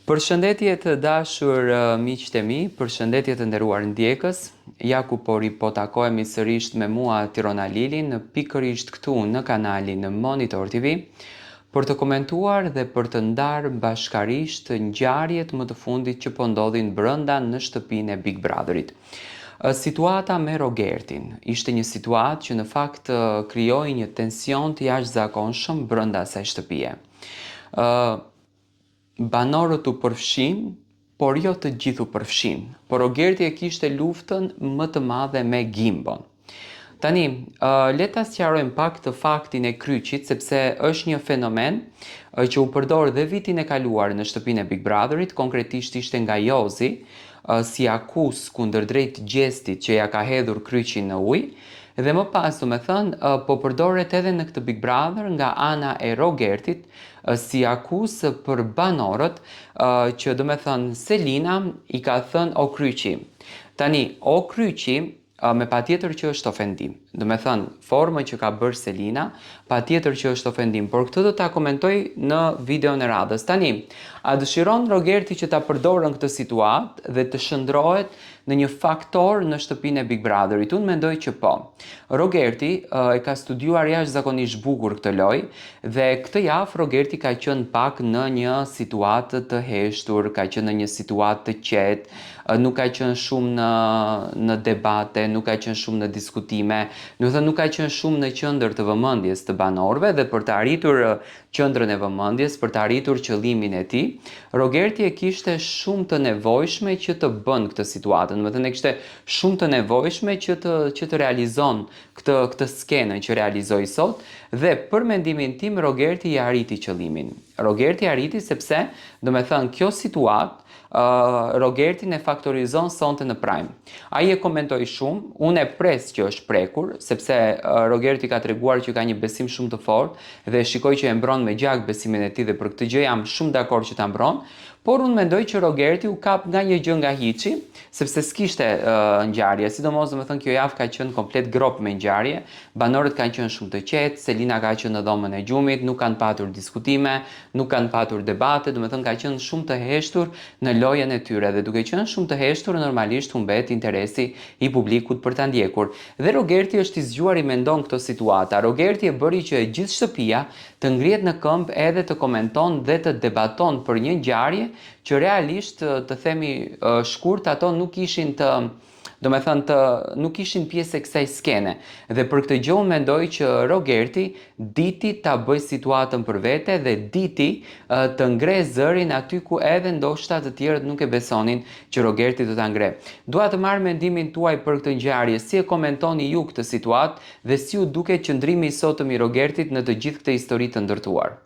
Përshëndetje të dashur miqtë e mi, përshëndetje të nderuar ndjekës. Ja ku po takohemi sërish me mua Tirona Lilin, pikërisht këtu në kanalin Monitor TV, për të komentuar dhe për të ndarë bashkarisht ngjarjet më të fundit që po ndodhin brenda në shtëpinë e Big Brotherit. Situata me Rogertin ishte një situatë që në fakt krijoi një tension të jashtëzakonshëm brenda asaj shtëpie. Banorët u përfshin, por jo të gjithë u përfshin. Por Rogerti e kishte luftën më të madhe me Gimbon. Tani, le ta sqarojmë pak të faktin e kryqit, sepse është një fenomen që u përdor dhe vitin e kaluar në shtëpinë e Big Brotherit, konkretisht ishte nga Jozi, si akuz kundër drejt gjestit që ja ka hedhur kryqin në ujë, dhe më pas, po përdoret edhe në këtë Big Brother nga ana e Rogertit si akuz për banorët që Selina i ka thënë o kryqi. Tani, o kryqi me patjetër që është ofendim. Forma që ka bërë Selina, patjetër që është ofendim, por këtë do ta komentoj në videon e radhës. Tani, a dëshiron Rogerti që ta përdorën këtë situatë dhe të shndrohet në një faktor në shtëpinë e Big Brotherit? Unë mendoj që po. Rogerti e ka studiuar jashtëzakonisht bukur këtë lojë dhe këtë javë Rogerti ka qenë pak në një situatë të heshtur, ka qenë në një situatë të qetë, nuk ka qenë shumë në debate, nuk ka qenë shumë në diskutime, nuk ka qenë shumë në qendër të vëmendjes të banorëve, dhe për të arritur qendrën e vëmendjes, për të arritur qëllimin e tij, Rogerti e kishte shumë të nevojshme që të bën këtë situatë. E kishte shumë të nevojshme që të realizon këtë skenën që realizoi sot, dhe për mendimin tim Rogerti i arriti qëllimin. Rogerti arriti sepse, kjo situatë Rogertin e faktorizon sonte në prime. Ai e komentoi shumë, unë e pres që është prekur, sepse Rogerti ka treguar që ka një besim shumë të fortë dhe shikoj që e mbron me gjak besimin e tij, dhe për këtë gjë jam shumë dakord që ta mbron. Por unë mendoj që Rogerti u kap nga një gjë nga hiçi, sepse s'kishte ngjarje, sidomos kjo javë ka qenë komplet grop me ngjarje, banorët kanë qenë shumë të qetë, Selina ka qenë në dhomën e gjumit, nuk kanë patur diskutime, nuk kanë patur debate, ka qenë shumë të heshtur në lojën e tyre, dhe duke qenë shumë të heshtur, normalisht humbet interesi i publikut për ta ndjekur. Dhe Rogerti është i zgjuar i mendon këtë situata. Rogerti e bëri që gjithë shtëpia të ngrihet në këmbë edhe të komenton dhe të debaton për një ngjarje që realisht, të themi shkurt, ato nuk ishin nuk ishin pjesë e kësaj skene. Dhe për këtë gjë unë mendoj që Rogerti diti ta bëj situatën për vete dhe diti të ngre zërin aty ku edhe ndoshta të tjerët nuk e besonin që Rogerti do ta ngre. Dua të marr mendimin tuaj për këtë ngjarje, si e komentoni ju këtë situatë dhe si u duket qëndrimi i sotëm i Rogertit në të gjithë këtë histori të ndërtuar.